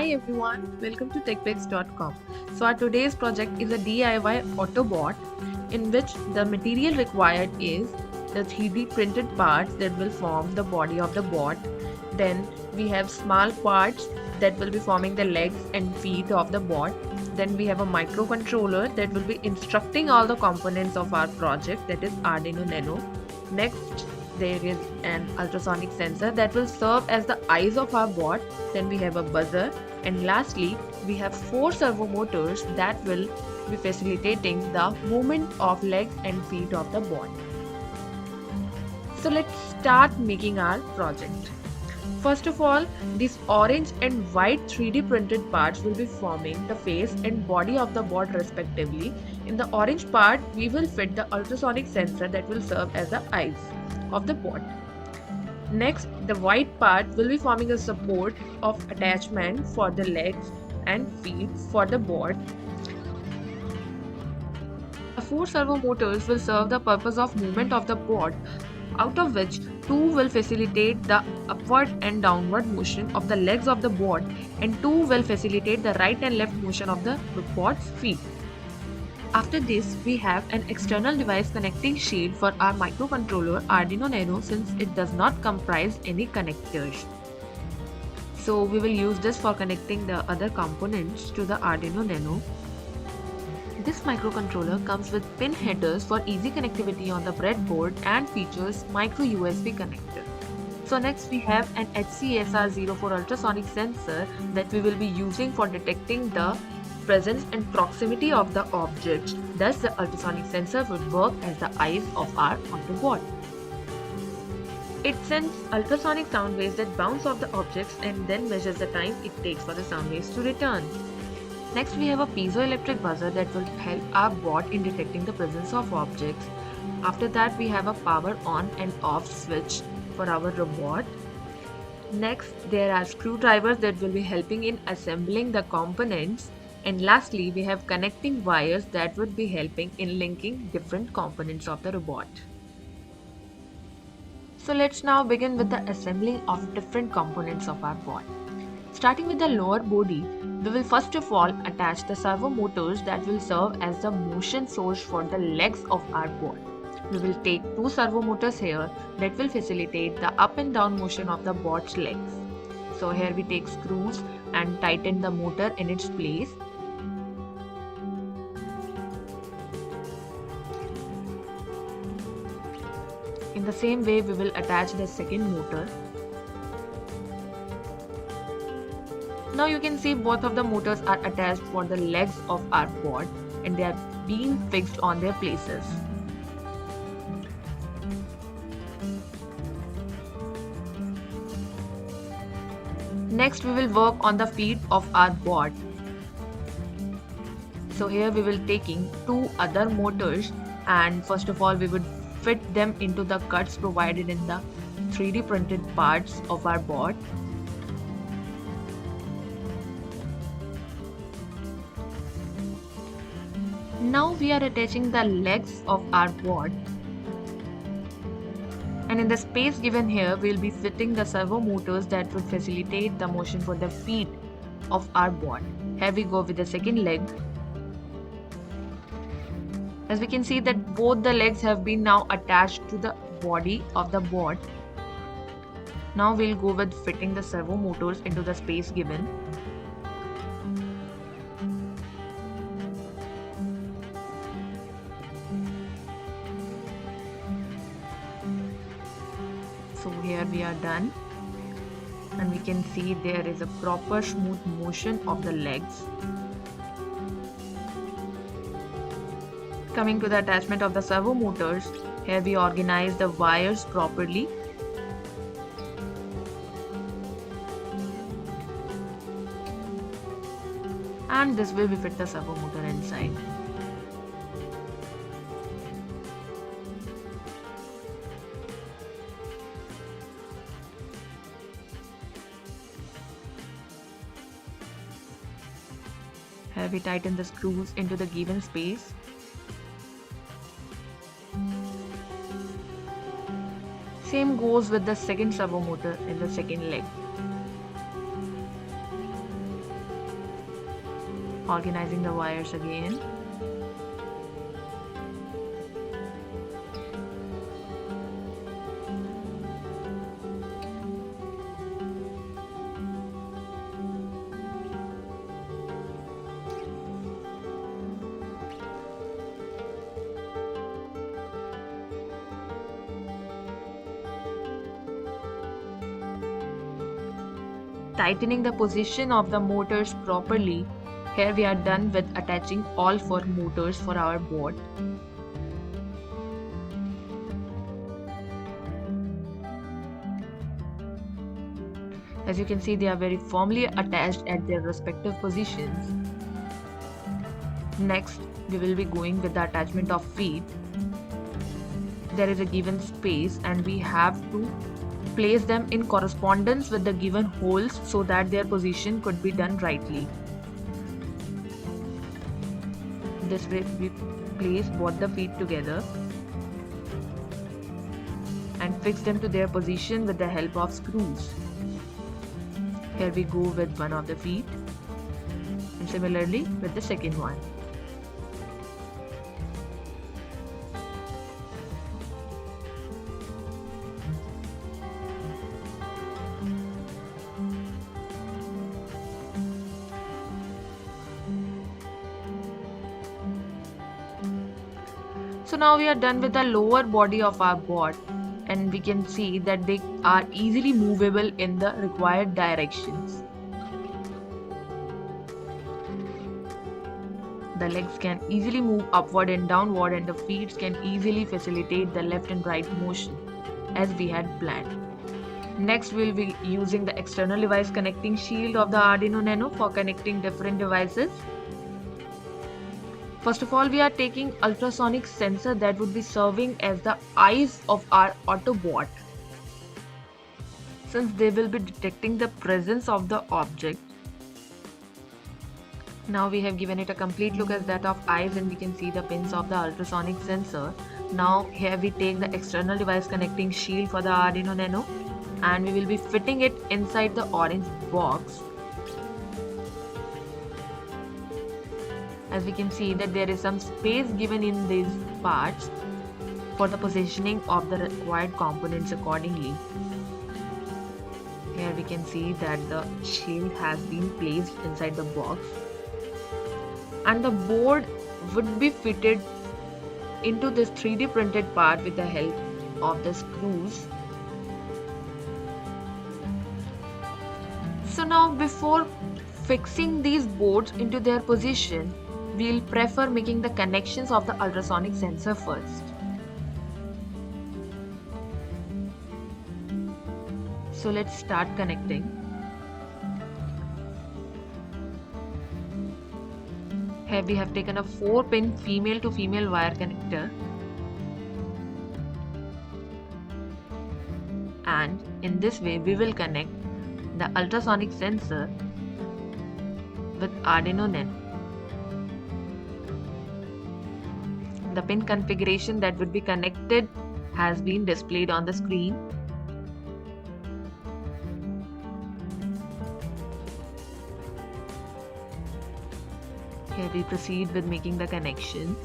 Hi everyone, welcome to techpix.com. So our today's project is a DIY Autobot in which the material required is the 3D printed parts that will form the body of the bot. Then we have small parts that will be forming the legs and feet of the bot. Then we have a microcontroller that will be instructing all the components of our project, that is Arduino Nano. Next, there is an ultrasonic sensor that will serve as the eyes of our bot. Then we have a buzzer, and lastly we have 4 servo motors that will be facilitating the movement of legs and feet of the bot. So let's start making our project. First of all, these orange and white 3D printed parts will be forming the face and body of the bot respectively. In the orange part, we will fit the ultrasonic sensor that will serve as the eyes of the bot. Next, the white part will be forming a support of attachment for the legs and feet for the bot. The 4 servo motors will serve the purpose of movement of the bot, out of which 2 will facilitate the upward and downward motion of the legs of the bot, and 2 will facilitate the right and left motion of the bot's feet. After this, we have an external device connecting shield for our microcontroller Arduino Nano, since it does not comprise any connectors. So we will use this for connecting the other components to the Arduino Nano. This microcontroller comes with pin headers for easy connectivity on the breadboard and features micro USB connector. So next we have an HCSR04 ultrasonic sensor that we will be using for detecting the presence and proximity of the objects. Thus the ultrasonic sensor will work as the eyes of our Autobot. It sends ultrasonic sound waves that bounce off the objects and then measures the time it takes for the sound waves to return. Next we have a piezoelectric buzzer that will help our bot in detecting the presence of objects. After that we have a power on and off switch for our robot. Next there are screwdrivers that will be helping in assembling the components. And lastly we have connecting wires that would be helping in linking different components of the robot. So let's now begin with the assembling of different components of our bot. Starting with the lower body, we will first of all attach the servo motors that will serve as the motion source for the legs of our bot. We will take 2 servo motors here that will facilitate the up and down motion of the bot's legs. So here we take screws and tighten the motor in its place. In the same way, we will attach the second motor. Now you can see both of the motors are attached for the legs of our bot and they are being fixed on their places. Next we will work on the feet of our bot. So here we will taking 2 other motors, and first of all we would fit them into the cuts provided in the 3D printed parts of our bot. Now we are attaching the legs of our bot, and in the space given here we will be fitting the servo motors that would facilitate the motion for the feet of our bot. Here we go with the second leg. As we can see that both the legs have been now attached to the body of the bot. Now we'll go with fitting the servo motors into the space given. So here we are done, and we can see there is a proper smooth motion of the legs. Coming to the attachment of the servo motors, here we organize the wires properly. And this way we fit the servo motor inside. Here we tighten the screws into the given space. Same goes with the second servo motor in the second leg. Organizing the wires again. Tightening the position of the motors properly. Here we are done with attaching all 4 motors for our board. As you can see, they are very firmly attached at their respective positions. Next, we will be going with the attachment of feet. There is a given space and we have to place them in correspondence with the given holes so that their position could be done rightly. This way we place both the feet together and fix them to their position with the help of screws. Here we go with one of the feet and similarly with the second one. So now we are done with the lower body of our board and we can see that they are easily movable in the required directions. The legs can easily move upward and downward and the feet can easily facilitate the left and right motion as we had planned. Next, we'll be using the external device connecting shield of the Arduino Nano for connecting different devices. First of all, we are taking ultrasonic sensor that would be serving as the eyes of our Autobot. Since they will be detecting the presence of the object. Now we have given it a complete look as that of eyes and we can see the pins of the ultrasonic sensor. Now here we take the external device connecting shield for the Arduino Nano and we will be fitting it inside the orange box. As we can see that there is some space given in these parts for the positioning of the required components accordingly. Here we can see that the shield has been placed inside the box and the board would be fitted into this 3D printed part with the help of the screws. So now before fixing these boards into their position, we'll prefer making the connections of the ultrasonic sensor first. So let's start connecting. Here we have taken a 4-pin female to female wire connector and in this way we will connect the ultrasonic sensor with Arduino Nano. The pin configuration that would be connected has been displayed on the screen. Here we proceed with making the connections.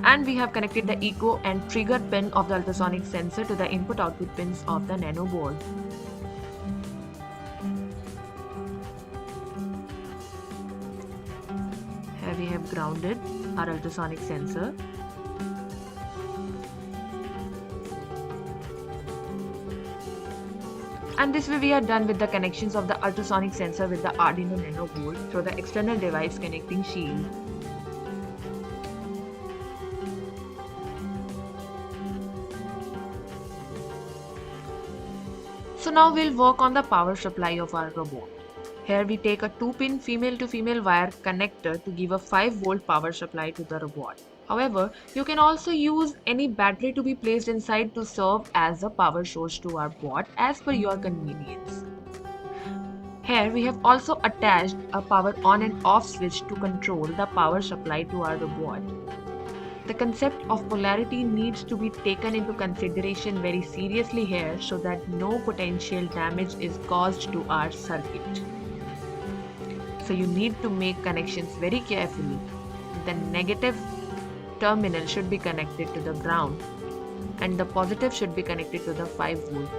And we have connected the echo and trigger pin of the ultrasonic sensor to the input-output pins of the Nano board. Here we have grounded our ultrasonic sensor. And this way we are done with the connections of the ultrasonic sensor with the Arduino Nano board through the external device connecting shield. So now we'll work on the power supply of our robot. Here we take a 2-pin female to female wire connector to give a 5-volt power supply to the robot. However, you can also use any battery to be placed inside to serve as a power source to our bot as per your convenience. Here we have also attached a power on and off switch to control the power supply to our robot. The concept of polarity needs to be taken into consideration very seriously here so that no potential damage is caused to our circuit. So you need to make connections very carefully. The negative terminal should be connected to the ground and the positive should be connected to the 5 volt.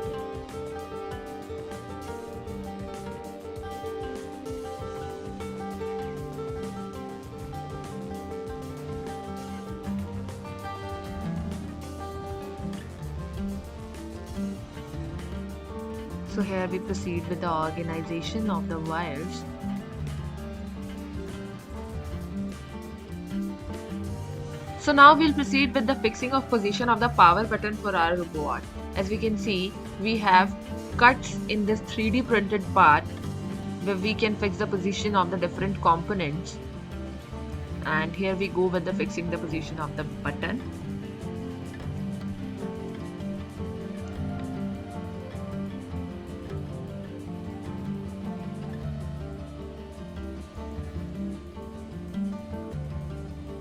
So here we proceed with the organization of the wires. So now we'll proceed with the fixing of position of the power button for our robot. As we can see, we have cuts in this 3D printed part where we can fix the position of the different components. And here we go with the fixing the position of the button.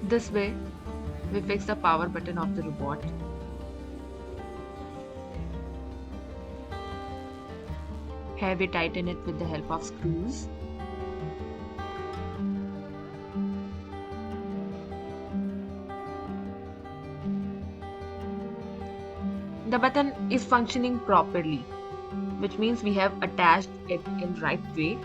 This way, we fix the power button of the robot. Here we tighten it with the help of screws. The button is functioning properly, which means we have attached it in right way.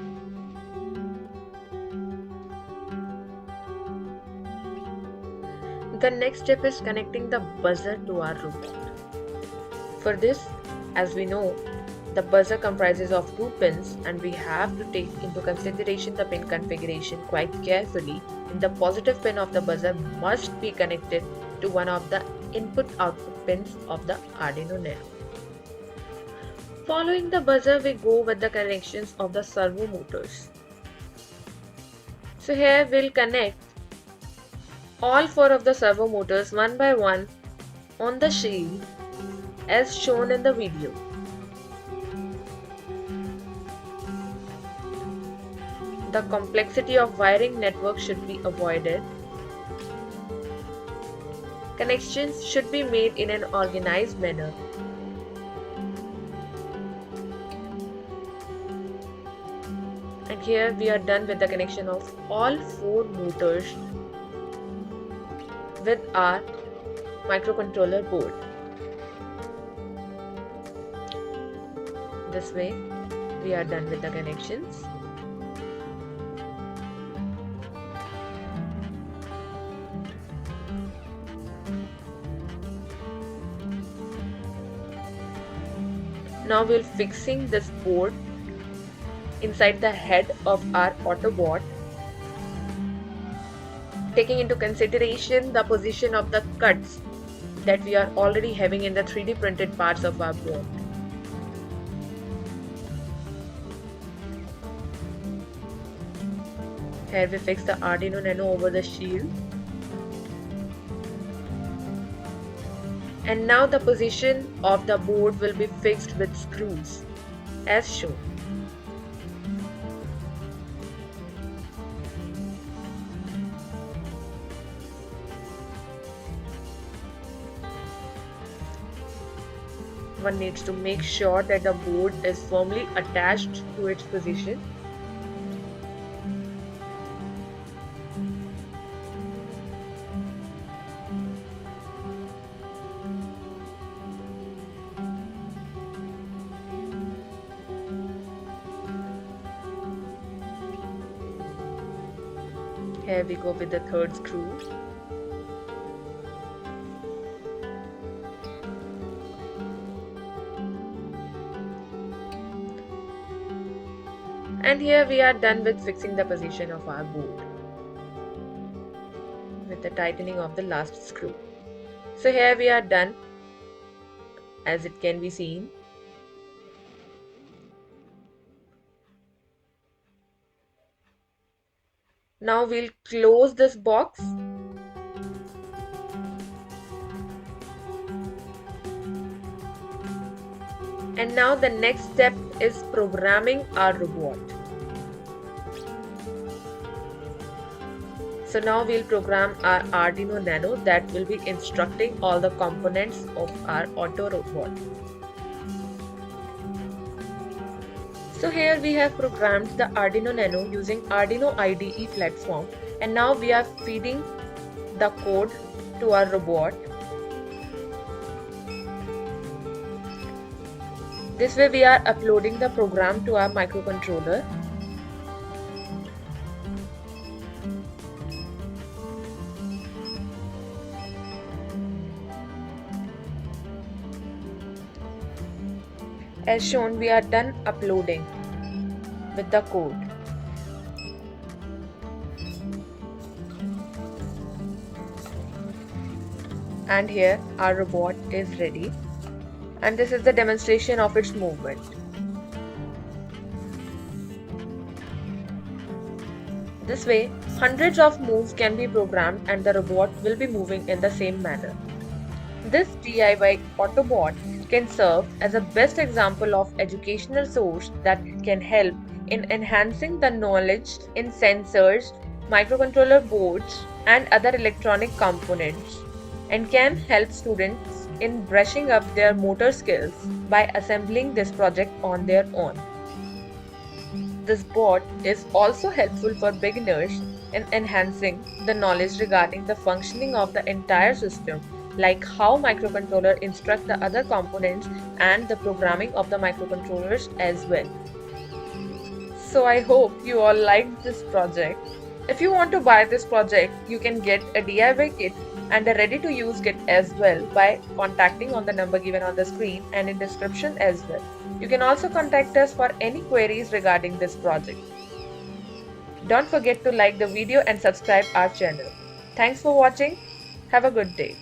The next step is connecting the buzzer to our robot. For this, as we know, the buzzer comprises of 2 pins and we have to take into consideration the pin configuration quite carefully. And the positive pin of the buzzer must be connected to one of the input-output pins of the Arduino Nano. Following the buzzer, we go with the connections of the servo motors. So here we'll connect all 4 of the servo motors one by one on the shield as shown in the video. The complexity of wiring network should be avoided. Connections should be made in an organized manner. And here we are done with the connection of all 4 motors with our microcontroller board. This way we are done with the connections. Now we'll fixing this board inside the head of our Autobot, taking into consideration the position of the cuts that we are already having in the 3D printed parts of our board. Here we fix the Arduino Nano over the shield. And now the position of the board will be fixed with screws as shown. One needs to make sure that the board is firmly attached to its position. Here we go with the third screw. And here we are done with fixing the position of our board with the tightening of the last screw. So here we are done, as it can be seen. Now we'll close this box. And now the next step is programming our robot. So now we'll program our Arduino Nano that will be instructing all the components of our auto robot. So here we have programmed the Arduino Nano using Arduino IDE platform, and now we are feeding the code to our robot. This way we are uploading the program to our microcontroller. As shown, we are done uploading with the code. And here our robot is ready. And this is the demonstration of its movement. This way, hundreds of moves can be programmed and the robot will be moving in the same manner. This DIY Autobot can serve as a best example of educational source that can help in enhancing the knowledge in sensors, microcontroller boards, and other electronic components, and can help students in brushing up their motor skills by assembling this project on their own. This board is also helpful for beginners in enhancing the knowledge regarding the functioning of the entire system, like how microcontroller instruct the other components and the programming of the microcontrollers as well. So I hope you all liked this project. If you want to buy this project, you can get a DIY kit and a ready to use kit as well by contacting on the number given on the screen and in description as well. You can also contact us for any queries regarding this project. Don't forget to like the video and subscribe our channel. Thanks for watching. Have a good day.